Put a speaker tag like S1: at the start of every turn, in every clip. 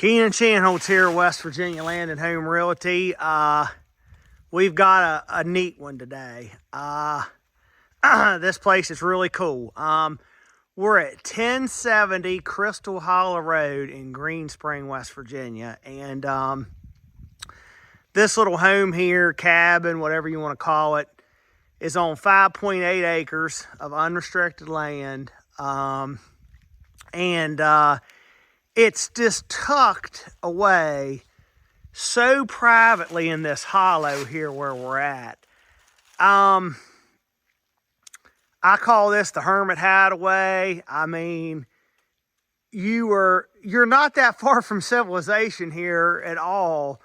S1: Keenan Chandholtz here, West Virginia Land and Home Realty. We've got a neat one today. This place is really cool. We're at 1070 Crystal Hollow Road in Green Spring, West Virginia. And this little home here, cabin, whatever you want to call it, is on 5.8 acres of unrestricted land. It's just tucked away so privately in this hollow here where we're at. I call this the Hermit Hideaway. I mean, you're not that far from civilization here at all,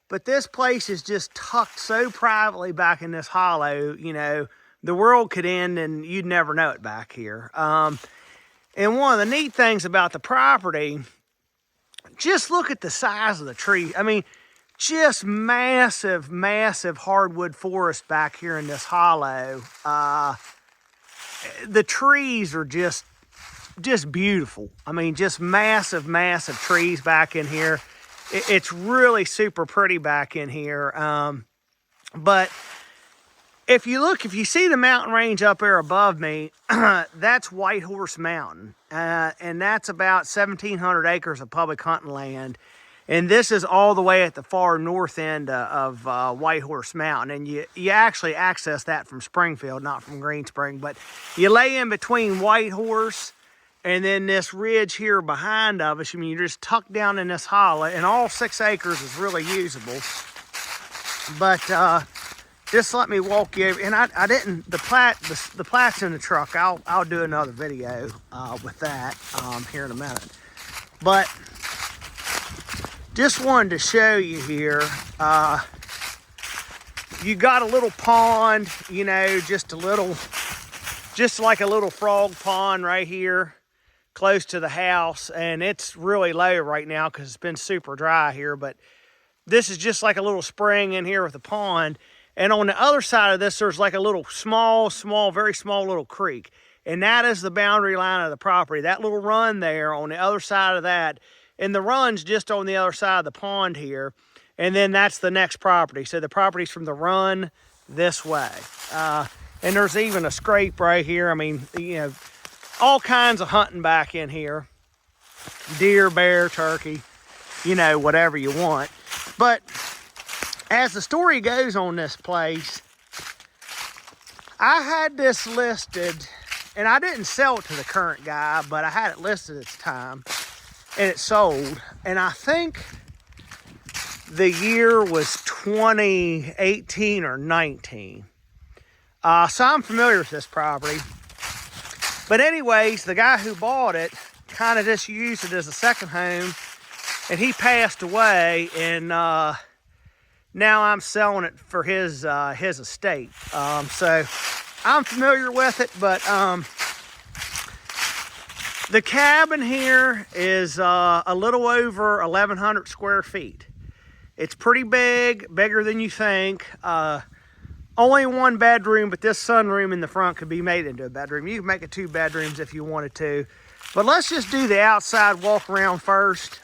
S1: but this place is just tucked so privately back in this hollow, you know, the world could end and you'd never know it back here. And one of the neat things about the property, just look at the size of the tree. I mean, just massive, massive hardwood forest back here in this hollow. The trees are just beautiful. I mean, just massive, massive trees back in here. It's really super pretty back in here. But if you see the mountain range up there above me, that's White Horse Mountain. And that's about 1,700 acres of public hunting land. And this is all the way at the far north end of White Horse Mountain. And you actually access that from Springfield, not from Green Spring. But you lay in between White Horse and then this ridge here behind of us. I mean, you're just tucked down in this hollow. And all 6 acres is really usable. But just let me walk you over. And I didn't, the plat's in the truck. I'll do another video with that here in a minute. But just wanted to show you here, you got a little pond, you know, just like a little frog pond right here close to the house. And it's really low right now because it's been super dry here, but this is just like a little spring in here with a pond. And on the other side of this, there's like a little small, very small little creek. And that is the boundary line of the property. That little run there on the other side of that, and the run's just on the other side of the pond here. And then that's the next property. So the property's from the run this way. And there's even a scrape right here. I mean, you know, all kinds of hunting back in here. Deer, bear, turkey, you know, whatever you want. But as the story goes on this place, I had this listed, and I didn't sell it to the current guy, but I had it listed at the time, and it sold. And I think the year was 2018 or 19. So I'm familiar with this property. But anyways, the guy who bought it kind of just used it as a second home, and he passed away, and now I'm selling it for his estate. So I'm familiar with it, but the cabin here is a little over 1,100 square feet. It's pretty big, bigger than you think. Only 1 bedroom, but this sunroom in the front could be made into a bedroom. You can make it 2 bedrooms if you wanted to. But let's just do the outside walk around first.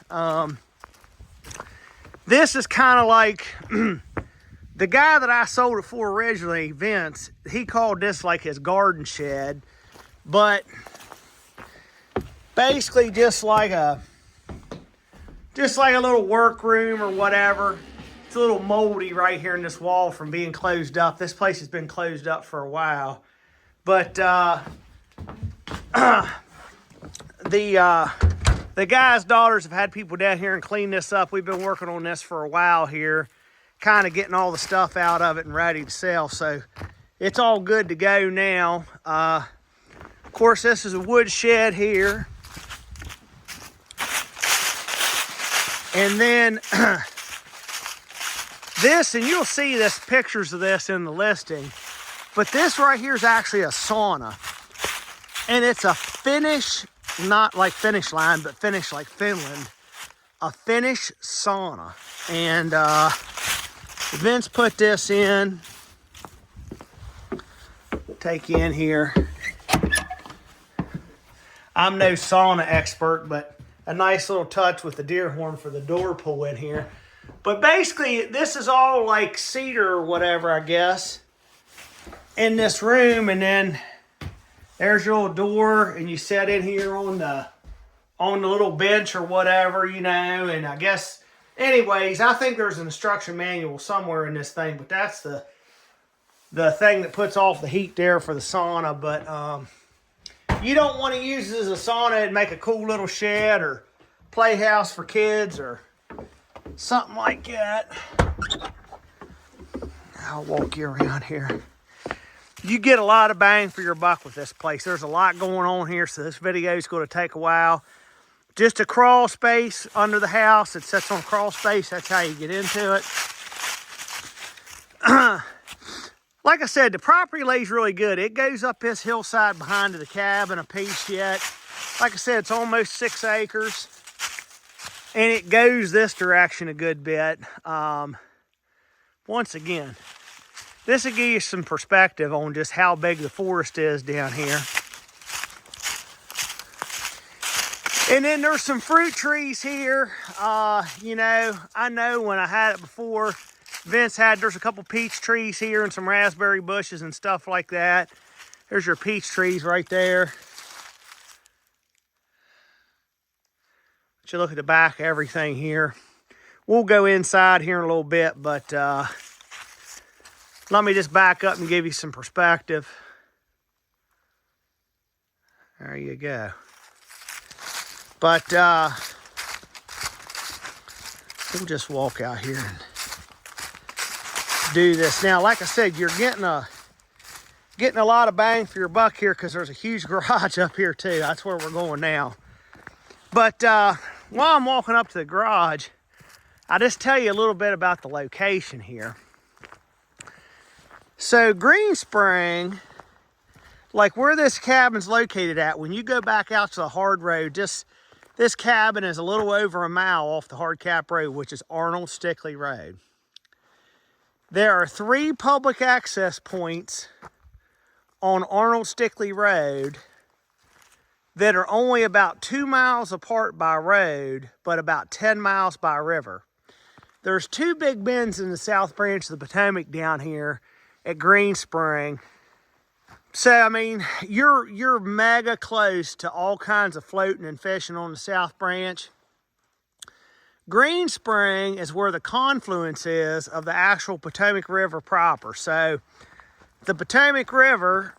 S1: This is kind of like the guy that I sold it for originally, Vince, he called this like his garden shed, but basically just like a little workroom or whatever. It's a little moldy right here in this wall from being closed up. This place has been closed up for a while, but the guy's daughters have had people down here and clean this up. We've been working on this for a while here, kind of getting all the stuff out of it and ready to sell. So it's all good to go now. Of course, this is a woodshed here. And then this, and you'll see this pictures of this in the listing, but this right here is actually a sauna. And it's a Finnish, not like finish line, but Finnish like Finland, a Finnish sauna. And Vince put this in. Take you in here. I'm no sauna expert, but a nice little touch with the deer horn for the door pull in here. But basically, this is all like cedar or whatever, I guess, in this room. And then there's your little door, and you sit in here on the little bench or whatever, you know. And I guess, anyways, I think there's an instruction manual somewhere in this thing, but that's the thing that puts off the heat there for the sauna. But you don't want to use it as a sauna and make a cool little shed or playhouse for kids or something like that. I'll walk you around here. You get a lot of bang for your buck with this place. There's a lot going on here, so this video is going to take a while. Just a crawl space under the house. It sits on crawl space. That's how you get into it. Like I said, the property lays really good. It goes up this hillside behind the cabin a piece yet. Like I said, it's almost 6 acres. And it goes this direction a good bit. Once again, this will give you some perspective on just how big the forest is down here. And then there's some fruit trees here. You know, I know when I had it before, there's a couple peach trees here and some raspberry bushes and stuff like that. There's your peach trees right there. But you look at the back of everything here. We'll go inside here in a little bit, but let me just back up and give you some perspective. There you go. But we'll just walk out here and do this. Now, like I said, you're getting a lot of bang for your buck here because there's a huge garage up here too. That's where we're going now. But while I'm walking up to the garage, I'll just tell you a little bit about the location here. So Green Spring, like where this cabin's located at, when you go back out to the hard road, this cabin is a little over a mile off the hard cap road, which is Arnold Stickley Road. There are 3 public access points on Arnold Stickley Road that are only about 2 miles apart by road, but about 10 miles by river. There's 2 big bends in the South Branch of the Potomac down here at Green Spring. So, I mean, you're mega close to all kinds of floating and fishing on the South Branch. Green Spring is where the confluence is of the actual Potomac River proper. So the Potomac River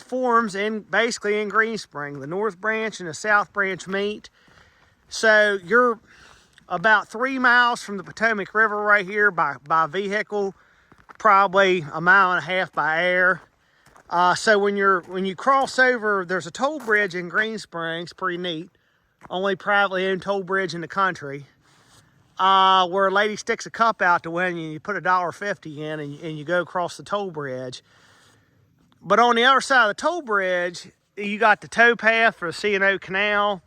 S1: forms basically in Green Spring. The North Branch and the South Branch meet. So you're about 3 miles from the Potomac River right here by vehicle, probably 1.5 miles by air. So when you cross over, there's a toll bridge in Green Spring. It's pretty neat. Only privately owned toll bridge in the country. Where a lady sticks a cup out to win and you put $1.50 in and you go across the toll bridge. But on the other side of the toll bridge, you got the towpath for the CANal.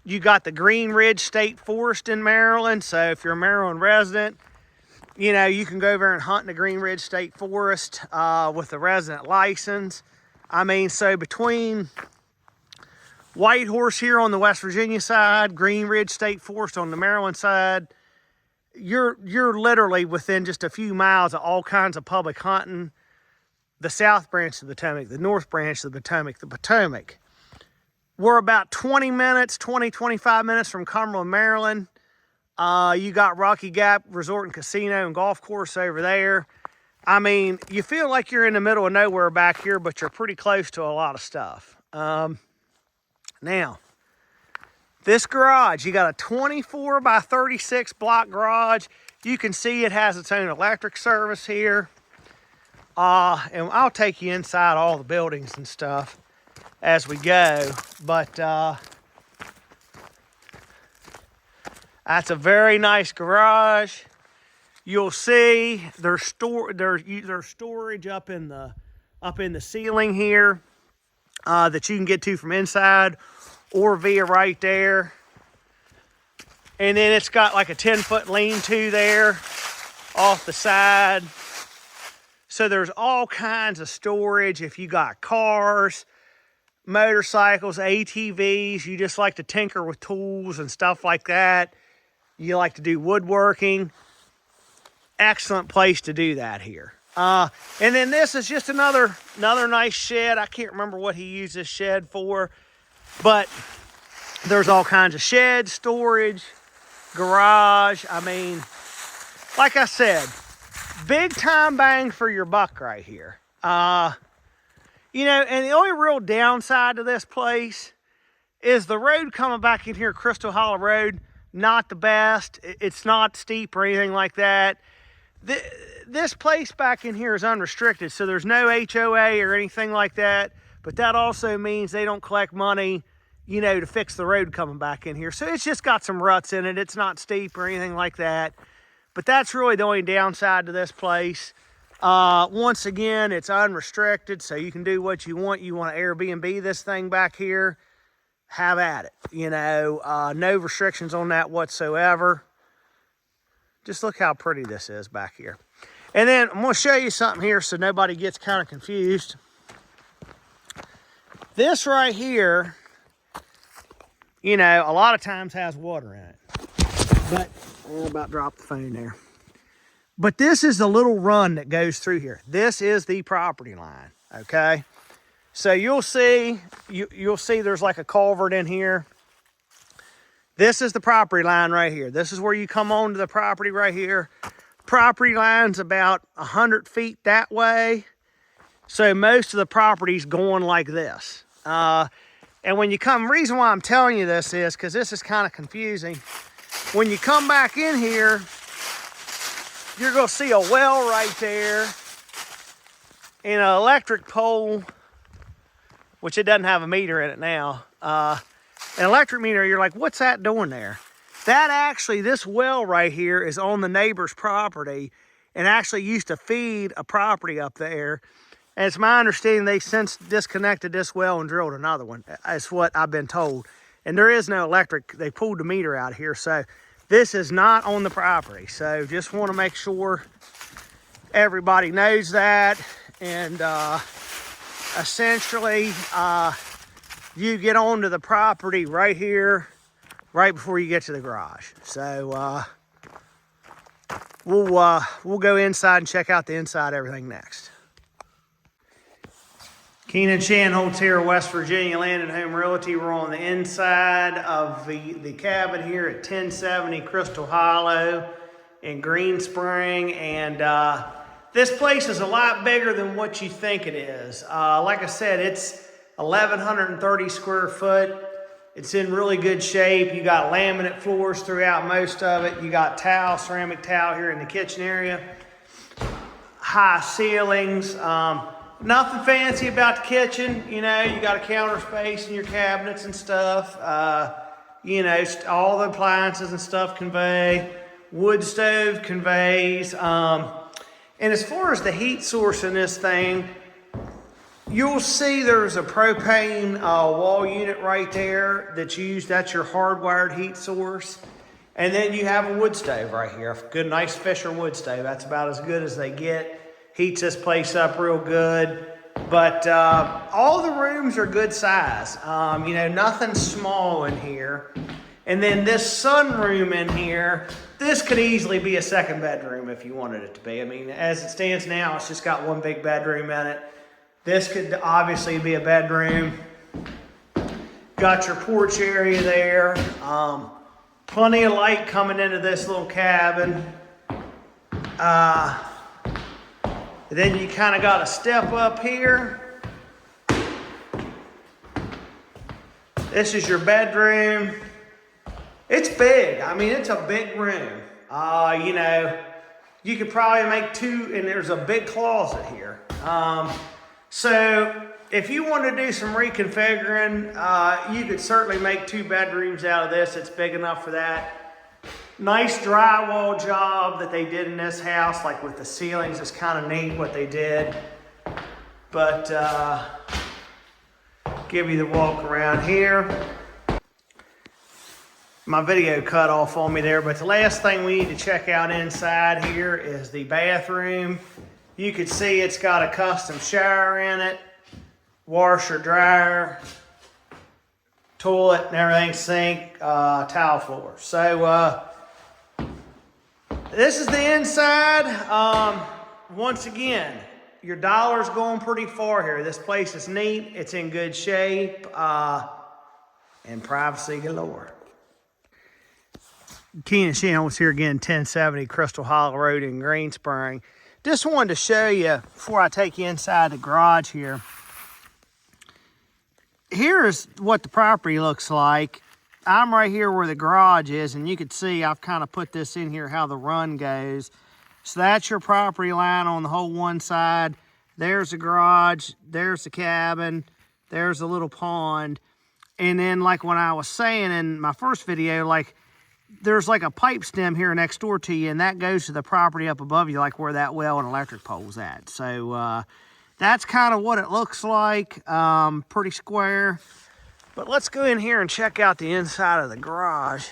S1: You got the Green Ridge State Forest in Maryland. So if you're a Maryland resident, you know, you can go over and hunt in the Green Ridge State Forest with the resident license. I mean, so between Whitehorse here on the West Virginia side, Green Ridge State Forest on the Maryland side, you're literally within just a few miles of all kinds of public hunting. The South Branch of the Potomac, the North Branch of the Potomac. We're about 25 minutes from Cumberland, Maryland. You got Rocky Gap Resort and Casino and Golf Course over there. I mean, you feel like you're in the middle of nowhere back here, but you're pretty close to a lot of stuff. Now, this garage, you got a 24 by 36 block garage. You can see it has its own electric service here. And I'll take you inside all the buildings and stuff as we go. But that's a very nice garage. You'll see there's storage up in the ceiling here that you can get to from inside or via right there. And then it's got like a 10-foot lean-to there off the side. So there's all kinds of storage if you got cars, motorcycles, ATVs, you just like to tinker with tools and stuff like that, you like to do woodworking, excellent place to do that here. And then this is just another nice shed. I can't remember what he used this shed for, but there's all kinds of sheds, storage, garage. I mean, like I said, big time bang for your buck right here. You know, and the only real downside to this place is the road coming back in here, Crystal Hollow Road, not the best. It's not steep or anything like that. This place back in here is unrestricted, so there's no HOA or anything like that. But that also means they don't collect money, you know, to fix the road coming back in here. So it's just got some ruts in it. It's not steep or anything like that. But that's really the only downside to this place. Once again, it's unrestricted, so you can do what you want. You want to Airbnb this thing back here, have at it. You know, no restrictions on that whatsoever. Just look how pretty this is back here. And then I'm going to show you something here so nobody gets kind of confused. This right here, you know, a lot of times has water in it. But, I about dropped the phone there. But this is the little run that goes through here. This is the property line, okay? So you'll see there's like a culvert in here. This is the property line right here. This is where you come onto the property right here. Property line's about 100 feet that way. So most of the property's going like this. And when you come, reason why I'm telling you this is because this is kind of confusing. When you come back in here, you're going to see a well right there and an electric pole, which it doesn't have a meter in it now. An electric meter, you're like, what's that doing there? That actually, this well right here is on the neighbor's property and actually used to feed a property up there. And it's my understanding they since disconnected this well and drilled another one. That's what I've been told. And there is no electric. They pulled the meter out here. So this is not on the property. So just want to make sure everybody knows that. And essentially, you get onto the property right here, right before you get to the garage. So we'll go inside and check out the inside everything next. Keenan Shanholtz here, West Virginia Land and Home Realty. We're on the inside of the cabin here at 1070 Crystal Hollow in Green Spring. And this place is a lot bigger than what you think it is. Like I said, it's 1,130 square foot. It's in really good shape. You got laminate floors throughout most of it. You got tile, ceramic tile here in the kitchen area. High ceilings. Nothing fancy about the kitchen. You know, you got a counter space in your cabinets and stuff. You know, all the appliances and stuff convey. Wood stove conveys. And as far as the heat source in this thing, you'll see there's a propane wall unit right there that's used. That's your hardwired heat source. And then you have a wood stove right here. A good, nice Fisher wood stove. That's about as good as they get. Heats this place up real good. But all the rooms are good size. You know, nothing small in here. And then this sunroom in here, this could easily be a second bedroom if you wanted it to be. I mean, as it stands now, it's just got one big bedroom in it. This could obviously be a bedroom. Got your porch area there. Plenty of light coming into this little cabin. Then you kind of got a step up here. This is your bedroom. It's big. I mean, it's a big room. You know, you could probably make two, and there's a big closet here. So if you want to do some reconfiguring, you could certainly make two bedrooms out of this. It's big enough for that. Nice drywall job that they did in this house, like with the ceilings. It's kind of neat what they did. But give you the walk around here. My video cut off on me there, but the last thing we need to check out inside here is the bathroom. You can see it's got a custom shower in it. washer, dryer, toilet and everything, sink, tile floor. So this is the inside. Once again, your dollar's going pretty far here. This place is neat. It's in good shape. And privacy galore. Keenan Shannon was here again, 1070 Crystal Hollow Road in Greenspring. Just wanted to show you, before I take you inside the garage here, here's what the property looks like. I'm right here where the garage is, and you can see I've kind of put this in here how the run goes. So that's your property line on the whole one side. There's the garage, there's the cabin, there's a little pond. And then, like when I was saying in my first video, like there's like a pipe stem here next door to you, and that goes to the property up above you, like where that well and electric pole's at. So that's kind of what it looks like. Pretty square. But let's go in here and check out the inside of the garage.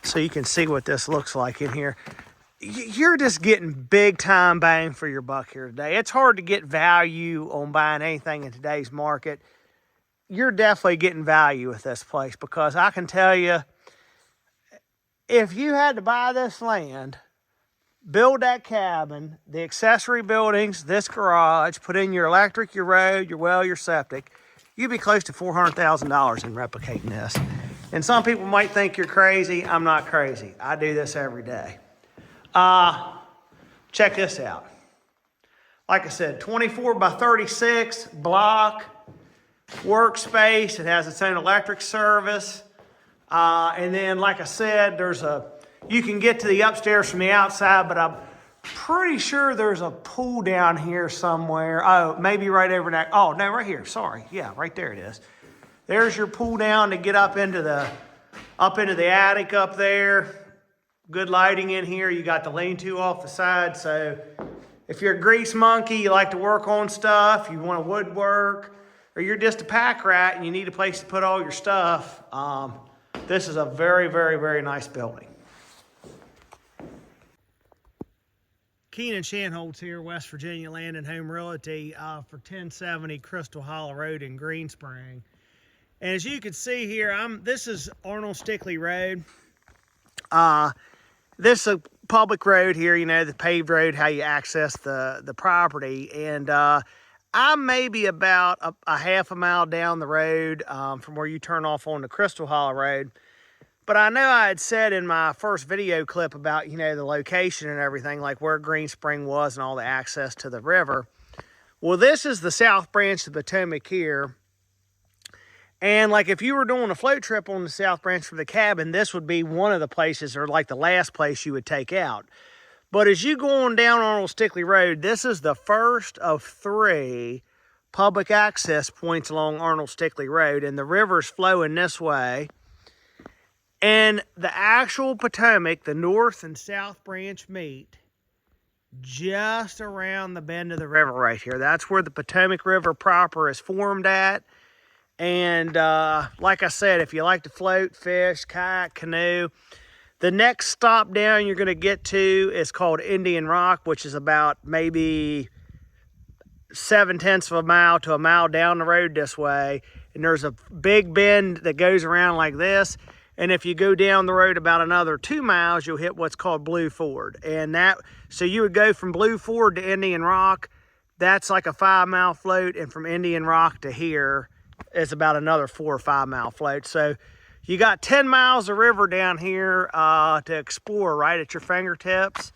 S1: So you can see what this looks like in here. You're just getting big time bang for your buck here today. It's hard to get value on buying anything in today's market. You're definitely getting value with this place, because I can tell you, if you had to buy this land, build that cabin, the accessory buildings, this garage, put in your electric, your road, your well, your septic, you'd be close to $400,000 in replicating this. And some people might think you're crazy. I'm not crazy. I do this every day. Check this out. Like I said, 24 by 36 block workspace. It has its own electric service. And then, like I said, you can get to the upstairs from the outside, but I'm pretty sure there's a pool down here somewhere. Oh, maybe right over there. Oh, no, right here. Sorry. Yeah, right there it is. There's your pool down to get up into the attic up there. Good lighting in here. You got the lean-to off the side. So if you're a grease monkey, you like to work on stuff, you want to woodwork, or you're just a pack rat and you need a place to put all your stuff, this is a very, very, very nice building. Keenan Shanholtz here, West Virginia Land and Home Realty, for 1070 Crystal Hollow Road in Greenspring. And as you can see here, this is Arnold Stickley Road. This is a public road here, you know, the paved road, how you access the property. And I'm maybe about a half a mile down the road from where you turn off on the Crystal Hollow Road. But I know I had said in my first video clip about, you know, the location and everything, like where Greenspring was and all the access to the river. Well, this is the South Branch of the Potomac here. And like if you were doing a float trip on the South Branch for the cabin, this would be one of the places, or like the last place you would take out. But as you go on down Arnold Stickley Road, this is the first of 3 public access points along Arnold Stickley Road. And the river's flowing this way. And the actual Potomac, the North and South Branch meet just around the bend of the river right here. That's where the Potomac River proper is formed at. And like I said, if you like to float, fish, kayak, canoe, the next stop down you're going to get to is called Indian Rock, which is about maybe 0.7 of a mile to a mile down the road this way. And there's a big bend that goes around like this. And if you go down the road about another 2 miles, you'll hit what's called Blue Ford. And so you would go from Blue Ford to Indian Rock. That's like a 5-mile float. And from Indian Rock to here is about another 4 or 5 mile float. So you got 10 miles of river down here to explore right at your fingertips.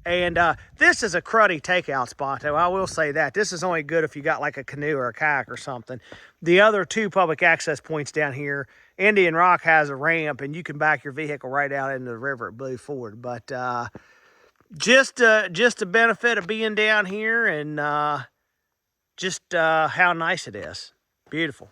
S1: And this is a cruddy takeout spot, though. I will say that. This is only good if you got like a canoe or a kayak or something. The other 2 public access points down here, Indian Rock has a ramp, and you can back your vehicle right out into the river at Blue Ford. But just the benefit of being down here, and just how nice it is. Beautiful.